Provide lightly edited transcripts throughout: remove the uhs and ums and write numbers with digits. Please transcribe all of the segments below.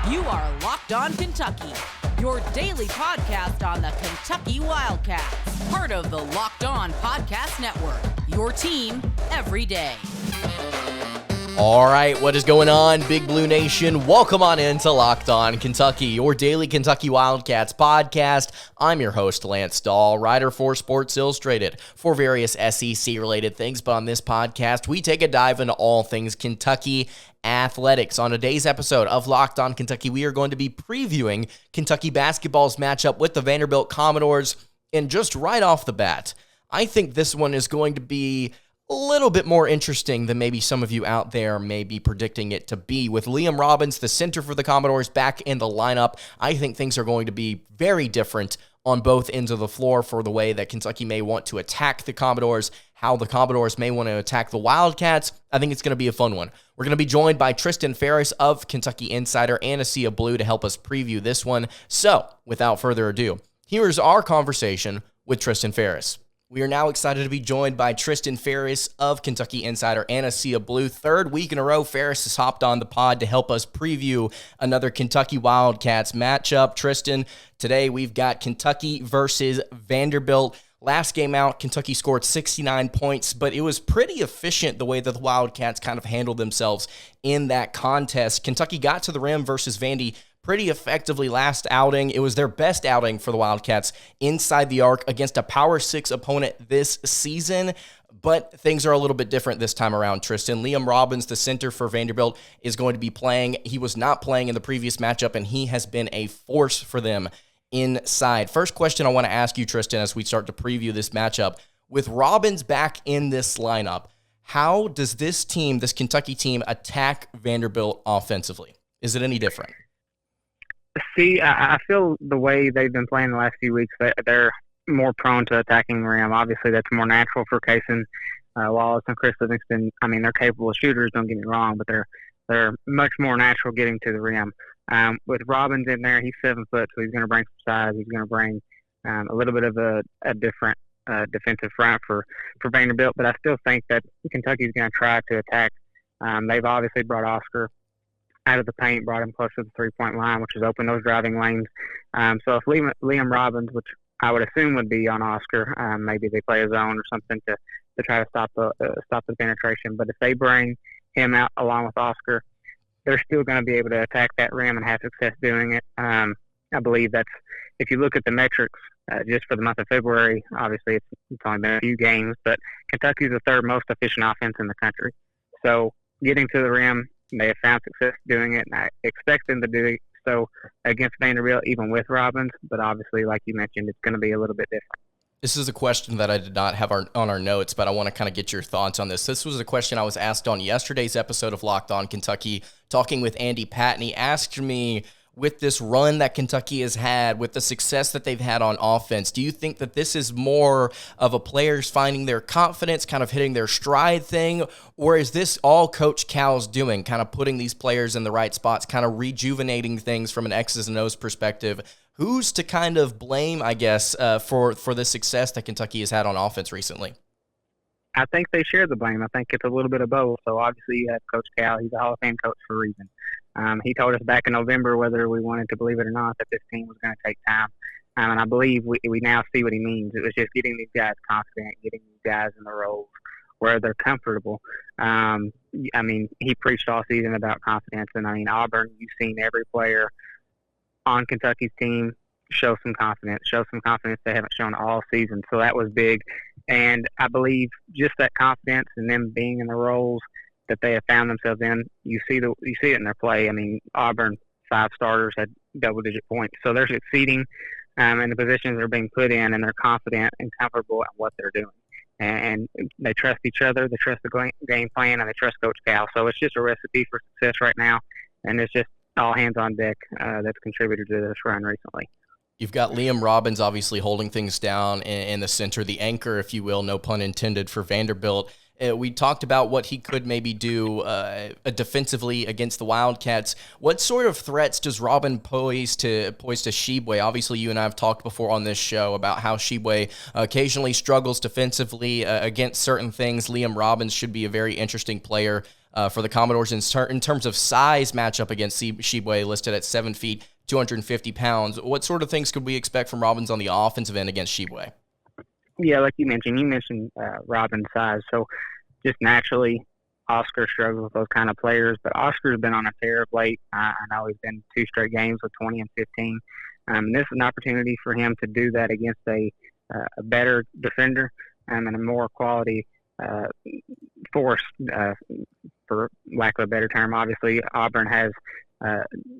You are Locked On Kentucky, your daily podcast on the Kentucky Wildcats, part of the Locked On Podcast Network, your team every day. All right, what is going on, Big Blue Nation? Welcome on into Locked On Kentucky, your daily Kentucky Wildcats podcast. I'm your host, Lance Dawe, writer for Sports Illustrated for various SEC-related things. But on this podcast, we take a dive into all things Kentucky athletics. On today's episode of Locked On Kentucky, we are going to be previewing Kentucky basketball's matchup with the Vanderbilt Commodores. And just right off the bat, I think this one is going to be a little bit more interesting than maybe some of you out there may be predicting it to be. With Liam Robbins, the center for the Commodores, back in the lineup, I think things are going to be very different on both ends of the floor for the way that Kentucky may want to attack the Commodores, how the Commodores may want to attack the Wildcats. I think it's going to be a fun one. We're going to be joined by Tristan Pharis of Kentucky Insider and Tshiebwe Blue to help us preview this one. So, without further ado, here's our conversation with Tristan Pharis. We are now excited to be joined by Tristan Pharis of Kentucky Insider and Tshiebwe Blue. Third week in a row, Pharis has hopped on the pod to help us preview another Kentucky Wildcats matchup. Tristan, today we've got Kentucky versus Vanderbilt. Last game out, Kentucky scored 69 points, but it was pretty efficient the way that the Wildcats kind of handled themselves in that contest. Kentucky got to the rim versus Vandy pretty effectively last outing. It was their best outing for the Wildcats inside the arc against a Power 6 opponent this season, but things are a little bit different this time around, Tristan. Liam Robbins, the center for Vanderbilt, is going to be playing. He was not playing in the previous matchup, and he has been a force for them inside. First question I want to ask you, Tristan, as we start to preview this matchup. With Robbins back in this lineup, how does this team, this Kentucky team, attack Vanderbilt offensively? Is it any different? See, I feel the way they've been playing the last few weeks, that they're more prone to attacking the rim. Obviously, that's more natural for Kaysen, Wallace, and Chris Livingston. I mean, they're capable shooters, don't get me wrong, but they're much more natural getting to the rim. With Robbins in there, he's 7 foot, so he's going to bring some size. He's going to bring a little bit of a different defensive front for Vanderbilt, but I still think that Kentucky's going to try to attack. They've obviously brought Oscar out of the paint, brought him close to the three-point line, which has opened those driving lanes. So if Liam Robbins, which I would assume would be on Oscar, maybe they play a zone or something to try to stop the penetration. But if they bring him out along with Oscar, they're still going to be able to attack that rim and have success doing it. I believe that's, if you look at the metrics just for the month of February, obviously it's only been a few games, but Kentucky's the third most efficient offense in the country. So getting to the rim, they have found success doing it, and I expect them to do it so against Vanderbilt, even with Robbins. But obviously, like you mentioned, it's going to be a little bit different. This is a question that I did not have on our notes, but I want to kind of get your thoughts on this. This was a question I was asked on yesterday's episode of Locked On Kentucky, talking with Andy Patton. He asked me, with this run that Kentucky has had, with the success that they've had on offense, do you think that this is more of a players finding their confidence, kind of hitting their stride thing, or is this all Coach Cal's doing, kind of putting these players in the right spots, kind of rejuvenating things from an X's and O's perspective? Who's to kind of blame, I guess, for the success that Kentucky has had on offense recently? I think they share the blame. I think it's a little bit of both. So obviously you have Coach Cal. He's a Hall of Fame coach for a reason. He told us back in November, whether we wanted to believe it or not, that this team was going to take time. And I believe we now see what he means. It was just getting these guys confident, getting these guys in the roles where they're comfortable. I mean, he preached all season about confidence. And, I mean, Auburn, you've seen every player on Kentucky's team show some confidence they haven't shown all season. So that was big. And I believe just that confidence and them being in the roles that they have found themselves in, you see it in their play. I mean, Auburn, 5 starters had double-digit points. So they're succeeding in the positions they're being put in, and they're confident and comfortable at what they're doing. And they trust each other, they trust the game plan, and they trust Coach Cal. So it's just a recipe for success right now, and it's just all hands on deck that's contributed to this run recently. You've got Liam Robbins obviously holding things down in the center, the anchor, if you will, no pun intended, for Vanderbilt. We talked about what he could maybe do defensively against the Wildcats. What sort of threats does Robin pose to Tshiebwe? Obviously, you and I have talked before on this show about how Tshiebwe occasionally struggles defensively against certain things. Liam Robbins should be a very interesting player for the Commodores in terms of size matchup against Tshiebwe, listed at 7 feet, 250 pounds. What sort of things could we expect from Robbins on the offensive end against Tshiebwe? Yeah, like you mentioned Robbins' size. So just naturally, Oscar struggles with those kind of players, but Oscar's been on a tear of late. I know he's been 2 straight games with 20 and 15. This is an opportunity for him to do that against a better defender and a more quality force, for lack of a better term. Obviously, Auburn has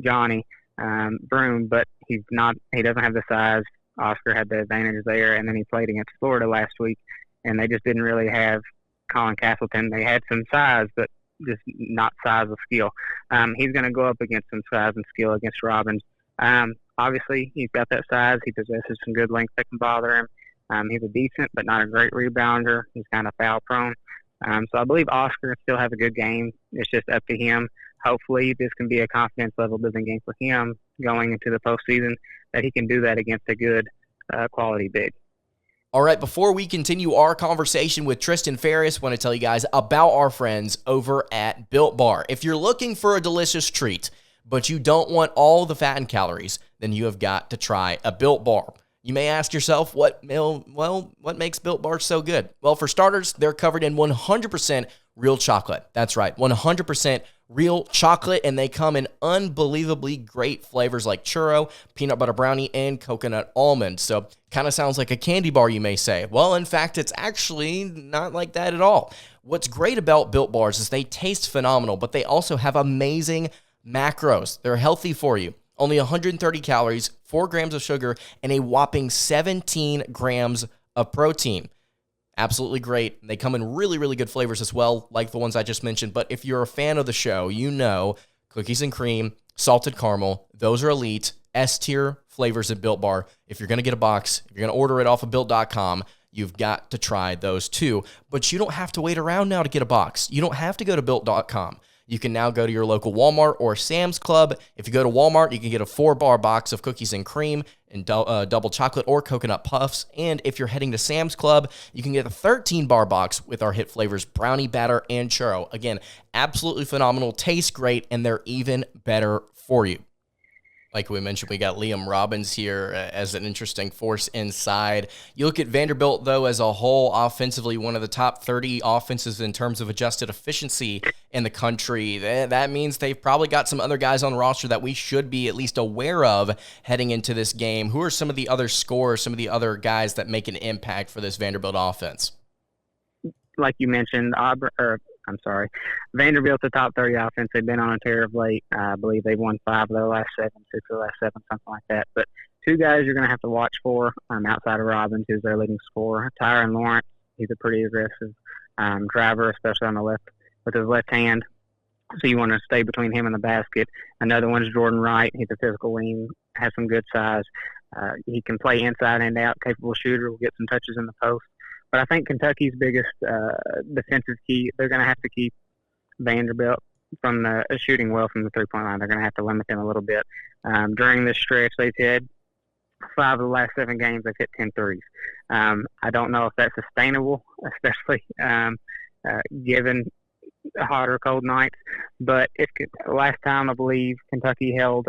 Johnny Broome, but he doesn't have the size. Oscar had the advantage there, and then he played against Florida last week, and they just didn't really have Colin Castleton. They had some size, but just not size of skill. He's going to go up against some size and skill against Robbins. Obviously, he's got that size. He possesses some good length that can bother him. He's a decent but not a great rebounder. He's kind of foul prone. So I believe Oscar will still have a good game. It's just up to him. Hopefully, this can be a confidence level building game for him going into the postseason, that he can do that against a good quality big. All right, before we continue our conversation with Tristan Pharis, I want to tell you guys about our friends over at Built Bar. If you're looking for a delicious treat, but you don't want all the fat and calories, then you have got to try a Built Bar. You may ask yourself, what makes Built Bar so good? Well, for starters, they're covered in 100% real chocolate. That's right, 100% real chocolate, and they come in unbelievably great flavors like churro, peanut butter brownie, and coconut almond. So kind of sounds like a candy bar, you may say. Well, in fact, it's actually not like that at all. What's great about Built Bars is they taste phenomenal, but they also have amazing macros. They're healthy for you. Only 130 calories, 4 grams of sugar, and a whopping 17 grams of protein. Absolutely great. They come in really, really good flavors as well, like the ones I just mentioned. But if you're a fan of the show, you know cookies and cream, salted caramel, those are elite, S-tier flavors at Built Bar. If you're going to get a box, if you're going to order it off of Built.com, you've got to try those too. But you don't have to wait around now to get a box. You don't have to go to Built.com. You can now go to your local Walmart or Sam's Club. If you go to Walmart, you can get a 4-bar box of cookies and cream and double chocolate or coconut puffs. And if you're heading to Sam's Club, you can get a 13-bar box with our hit flavors brownie, batter, and churro. Again, absolutely phenomenal, taste great, and they're even better for you. Like we mentioned, we got Liam Robbins here as an interesting force inside. You look at Vanderbilt, though, as a whole, offensively, one of the top 30 offenses in terms of adjusted efficiency in the country. That means they've probably got some other guys on the roster that we should be at least aware of heading into this game. Who are some of the other scorers, some of the other guys that make an impact for this Vanderbilt offense? Like you mentioned, Vanderbilt's a top 30 offense. They've been on a tear of late. I believe they've won 5 of their last 7, 6 of their last 7, something like that. But 2 guys you're going to have to watch for outside of Robbins, who's their leading scorer. Tyron Lawrence, he's a pretty aggressive driver, especially on the left with his left hand. So you want to stay between him and the basket. Another one is Jordan Wright. He's a physical wing, has some good size. He can play inside and out, capable shooter, will get some touches in the post. But I think Kentucky's biggest defensive key, they're going to have to keep Vanderbilt from shooting well from the three-point line. They're going to have to limit them a little bit. During this stretch, they've had 5 of the last 7 games, they've hit 10 threes. I don't know if that's sustainable, especially given hot or cold nights. But last time, I believe, Kentucky held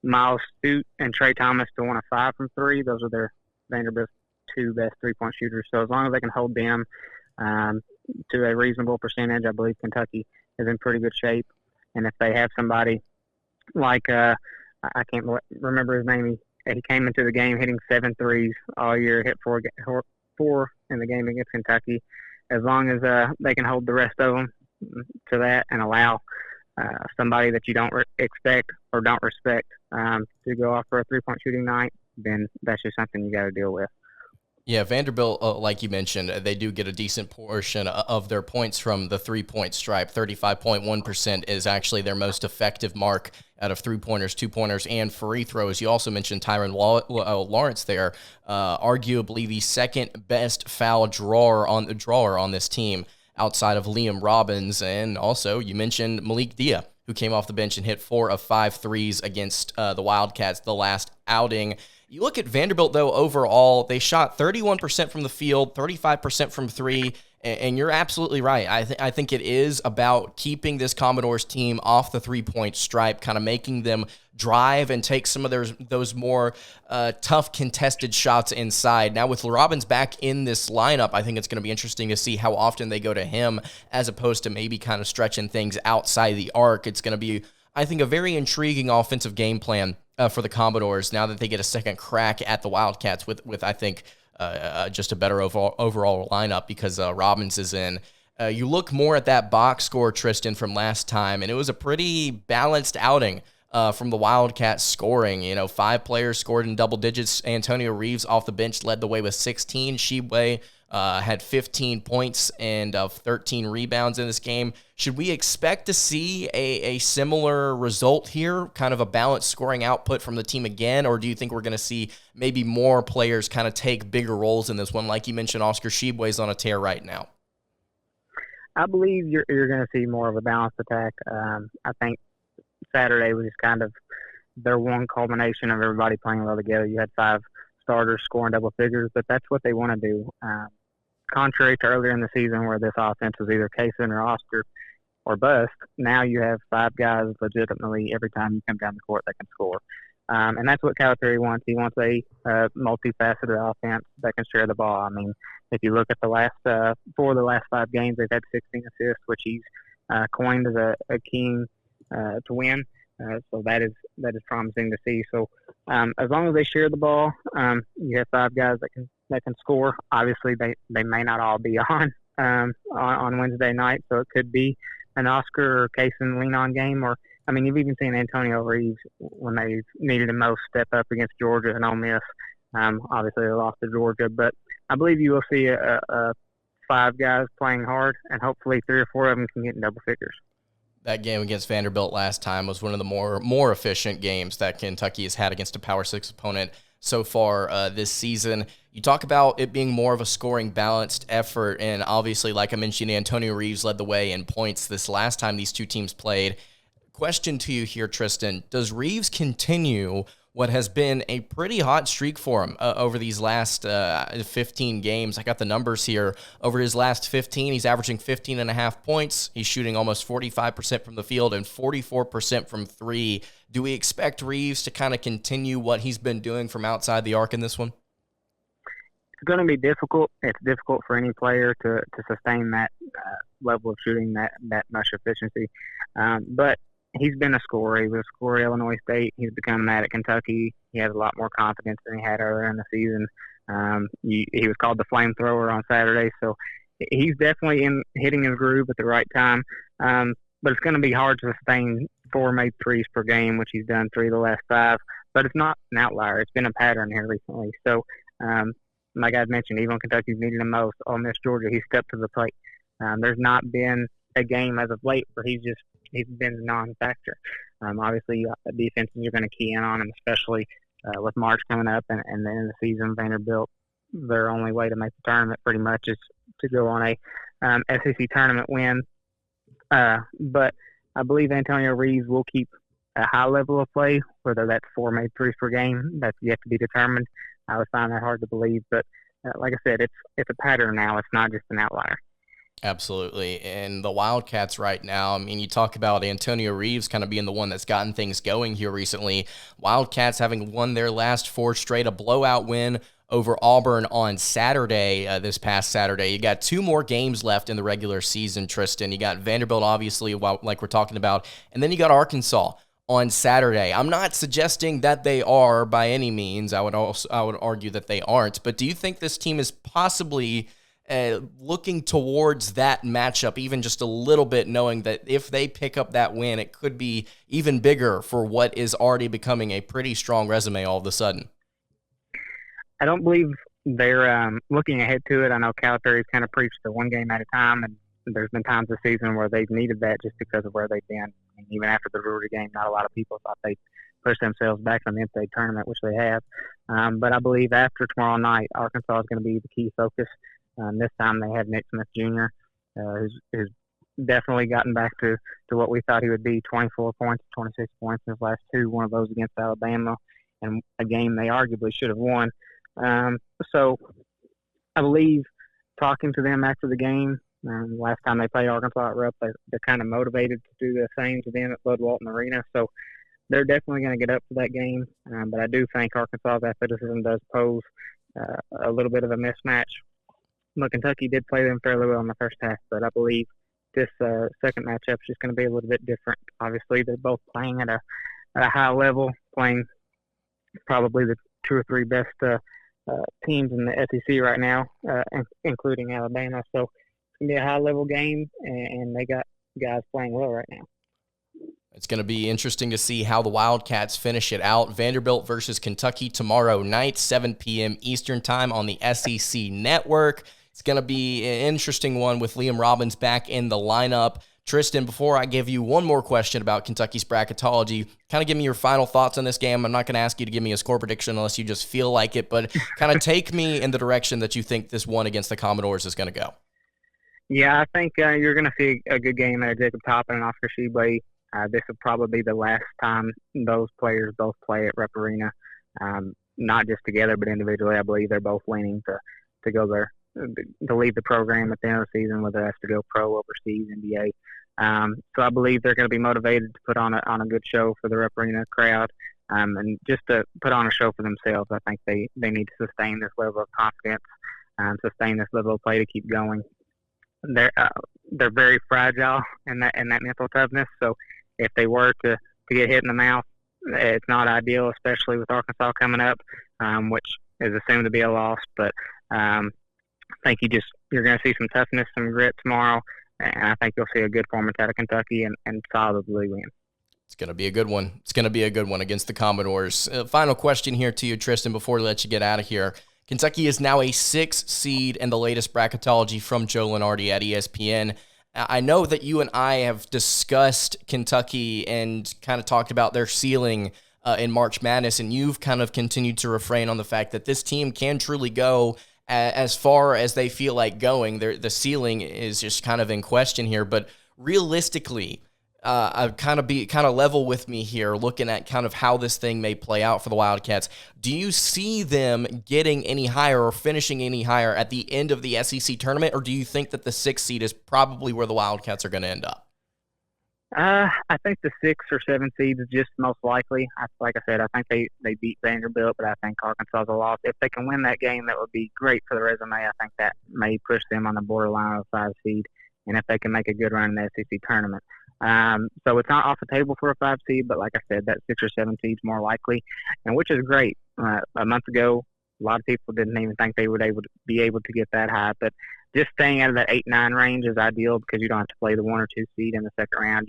Miles Stute and Trey Thomas to 1 of 5 from 3. Those are their Vanderbilt's 2 best three-point shooters. So as long as they can hold them to a reasonable percentage, I believe Kentucky is in pretty good shape. And if they have somebody like I can't remember his name, he came into the game hitting 7 threes all year, hit 4 in the game against Kentucky. As long as they can hold the rest of them to that and allow somebody that you don't expect or don't respect to go off for a three-point shooting night, then that's just something you got to deal with. Yeah, Vanderbilt, like you mentioned, they do get a decent portion of their points from the three-point stripe. 35.1% is actually their most effective mark out of three-pointers, two-pointers, and free throws. You also mentioned Tyron Lawrence there, arguably the second best foul drawer on this team outside of Liam Robbins. And also, you mentioned Malik Dawe, who came off the bench and hit 4 of 5 threes against the Wildcats the last outing. You look at Vanderbilt, though, overall, they shot 31% from the field, 35% from 3, And you're absolutely right. I think it is about keeping this Commodores team off the three-point stripe, kind of making them drive and take some of those more tough contested shots inside. Now with Robbins back in this lineup, I think it's going to be interesting to see how often they go to him as opposed to maybe kind of stretching things outside the arc. It's going to be, I think, a very intriguing offensive game plan for the Commodores now that they get a second crack at the Wildcats with I think, just a better overall lineup because Robbins is in. You look more at that box score, Tristan, from last time, and it was a pretty balanced outing from the Wildcats scoring. 5 players scored in double digits. Antonio Reeves off the bench led the way with 16. Tshiebwe had 15 points and 13 rebounds in this game. Should we expect to see a similar result here, kind of a balanced scoring output from the team again, or do you think we're going to see maybe more players kind of take bigger roles in this one? Like you mentioned, Oscar Tshiebwe is on a tear right now. I believe you're going to see more of a balanced attack. I think Saturday was just kind of their one culmination of everybody playing well together. You had 5 starters scoring double figures, but that's what they want to do. Contrary to earlier in the season where this offense was either Kaysen or Oscar or bust, now you have 5 guys legitimately every time you come down the court that can score. And that's what Calipari wants. He wants a multifaceted offense that can share the ball. I mean, if you look at the last 4 of the last 5 games, they've had 16 assists, which he's coined as a king to win. So that is promising to see. So as long as they share the ball, you have 5 guys that can score. Obviously, they may not all be on Wednesday night, so it could be an Oscar or Kaysen lean-on game. Or I mean, you've even seen Antonio Reeves when they needed him most step up against Georgia and Ole Miss. Obviously, they lost to Georgia, but I believe you will see a 5 guys playing hard, and hopefully 3 or 4 of them can get in double figures. That game against Vanderbilt last time was one of the more efficient games that Kentucky has had against a Power 6 opponent so far this season. You talk about it being more of a scoring balanced effort, and obviously, like I mentioned, Antonio Reeves led the way in points this last time these two teams played. Question to you here, Tristan. Does Reeves continue what has been a pretty hot streak for him over these last 15 games? I got the numbers here. Over his last 15, he's averaging 15.5 points. He's shooting almost 45% from the field and 44% from 3. Do we expect Reeves to kind of continue what he's been doing from outside the arc in this one? It's going to be difficult. It's difficult for any player to sustain that level of shooting, that much efficiency. But he's been a scorer. He was a scorer at Illinois State. He's become that at Kentucky. He has a lot more confidence than he had earlier in the season. He was called the flamethrower on Saturday, so he's definitely hitting his groove at the right time. But it's going to be hard to sustain 4 made threes per game, which he's done 3 of the last 5. But it's not an outlier. It's been a pattern here recently. So, like I mentioned, even when Kentucky's needed him most, Ole Miss, Georgia, he stepped to the plate. There's not been a game as of late where he's been a non-factor. Obviously, defenses are going to key in on him, especially with March coming up and then in the season, Vanderbilt, their only way to make the tournament pretty much is to go on a SEC tournament win. But I believe Antonio Reeves will keep a high level of play, whether that's 4 made threes per game. That's yet to be determined. I would find that hard to believe. But like I said, it's a pattern now. It's not just an outlier. Absolutely. And the Wildcats right now, I mean, you talk about Antonio Reeves kind of being the one that's gotten things going here recently. Wildcats having won their last 4 straight, a blowout win over Auburn on Saturday, this past Saturday. You got 2 more games left in the regular season, Tristan. You got Vanderbilt, obviously, like we're talking about, and then you got Arkansas on Saturday. I'm not suggesting that they are by any means. I would argue that they aren't. But do you think this team is possibly looking towards that matchup even just a little bit, knowing that if they pick up that win, it could be even bigger for what is already becoming a pretty strong resume all of a sudden? I don't believe they're looking ahead to it. I know Calipari's kind of preached the 1 game at a time, and there's been times this season where they've needed that just because of where they've been. And even after the Georgia game, not a lot of people thought they'd push themselves back from the NCAA tournament, which they have. But I believe after tomorrow night, Arkansas is going to be the key focus. This time they have Nick Smith Jr., who's definitely gotten back to what we thought he would be, 24 points, 26 points in his last 2, one of those against Alabama, and a game they arguably should have won. So I believe talking to them after the game. Last time they played Arkansas at Rupp, they're kind of motivated to do the same to them at Bud Walton Arena. So they're definitely going to get up for that game. But I do think Arkansas's athleticism does pose a little bit of a mismatch. But Kentucky did play them fairly well in the first half, but I believe this second matchup is just going to be a little bit different. Obviously, they're both playing at a high level, playing probably the 2 or 3 best teams in the SEC right now, including Alabama. So it's going to be a high-level game, and they got guys playing well right now. It's going to be interesting to see how the Wildcats finish it out. Vanderbilt versus Kentucky tomorrow night, 7 p.m. Eastern time on the SEC Network. It's going to be an interesting one with Liam Robbins back in the lineup. Tristan, before I give you one more question about Kentucky's bracketology, kind of give me your final thoughts on this game. I'm not going to ask you to give me a score prediction unless you just feel like it, but kind of take me in the direction that you think this one against the Commodores is going to go. Yeah, I think you're going to see a good game at Jacob Toppin and Oscar Tshiebwe. This will probably be the last time those players both play at Rupp Arena, not just together but individually. I believe they're both leaning to go there, to leave the program at the end of the season, whether that's to go pro, overseas, NBA. So I believe they're going to be motivated to put on a good show for the Rupp Arena crowd, and just to put on a show for themselves. I think they need to sustain this level of confidence, sustain this level of play to keep going. They're very fragile in that mental toughness. So if they were to get hit in the mouth, it's not ideal, especially with Arkansas coming up, which is assumed to be a loss. But I think you're going to see some toughness, some grit tomorrow, and I think you'll see a good performance out of Kentucky and solidly win. It's going to be a good one. It's going to be a good one against the Commodores. Final question here to you, Tristan, before we let you get out of here. Kentucky is now a 6th seed in the latest bracketology from Joe Lunardi at ESPN. I know that you and I have discussed Kentucky and kind of talked about their ceiling in March Madness, and you've kind of continued to refrain on the fact that this team can truly go as far as they feel like going. The ceiling is just kind of in question here, but realistically, kind of level with me here, looking at kind of how this thing may play out for the Wildcats. Do you see them getting any higher or finishing any higher at the end of the SEC tournament, or do you think that the 6th seed is probably where the Wildcats are going to end up? I think the 6 or 7 seeds is just most likely. Like I said, I think they beat Vanderbilt, but I think Arkansas is a loss. If they can win that game, that would be great for the resume. I think that may push them on the borderline of 5 seed, and if they can make a good run in the SEC tournament. So it's not off the table for a 5 seed, but like I said, that 6 or 7 seed is more likely, and which is great. A month ago, a lot of people didn't even think they would be able to get that high, but just staying out of that 8-9 range is ideal because you don't have to play the 1 or 2 seed in the second round.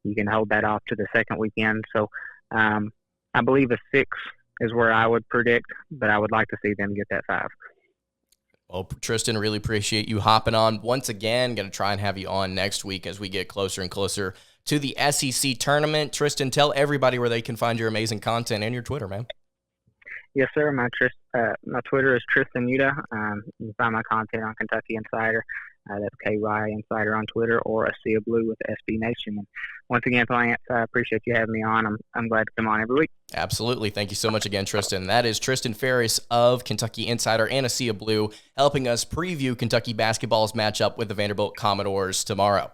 You can hold that off to the second weekend. So I believe a 6 is where I would predict, but I would like to see them get that 5. Well, Tristan, really appreciate you hopping on. Once again, going to try and have you on next week as we get closer and closer to the SEC tournament. Tristan, tell everybody where they can find your amazing content and your Twitter, man. Yes, sir. My Twitter is Tristan Yuta. You can find my content on Kentucky Insider. That's KY Insider on Twitter, or a Sea of Blue with SB Nation. And once again, Lance, I appreciate you having me on. I'm glad to come on every week. Absolutely. Thank you so much again, Tristan. That is Tristan Pharis of Kentucky Insider and a Sea of Blue, helping us preview Kentucky basketball's matchup with the Vanderbilt Commodores tomorrow.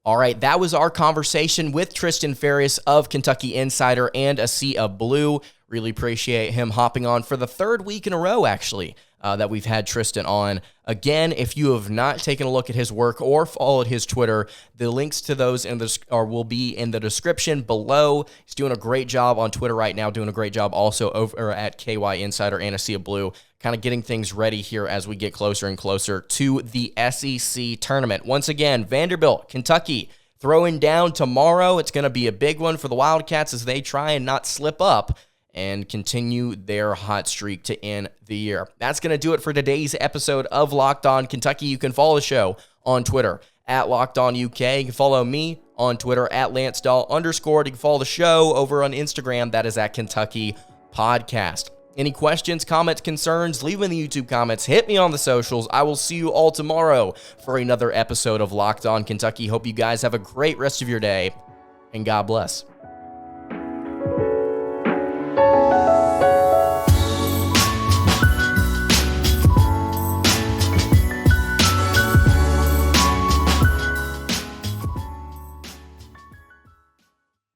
All right, that was our conversation with Tristan Pharis of Kentucky Insider and a Sea of Blue. Really appreciate him hopping on for the 3rd week in a row, actually, that we've had Tristan on. Again, if you have not taken a look at his work or followed his Twitter, the links to those will be in the description below. He's doing a great job on Twitter right now, doing a great job also over at KY Insider and a Sea of Blue, kind of getting things ready here as we get closer and closer to the SEC tournament. Once again, Vanderbilt, Kentucky, throwing down tomorrow. It's going to be a big one for the Wildcats as they try and not slip up and continue their hot streak to end the year. That's going to do it for today's episode of Locked On Kentucky. You can follow the show on Twitter at Locked On UK. You can follow me on Twitter at Lance Dawe _. You can follow the show over on Instagram. That is at Kentucky Podcast. Any questions, comments, concerns, leave them in the YouTube comments. Hit me on the socials. I will see you all tomorrow for another episode of Locked On Kentucky. Hope you guys have a great rest of your day, and God bless.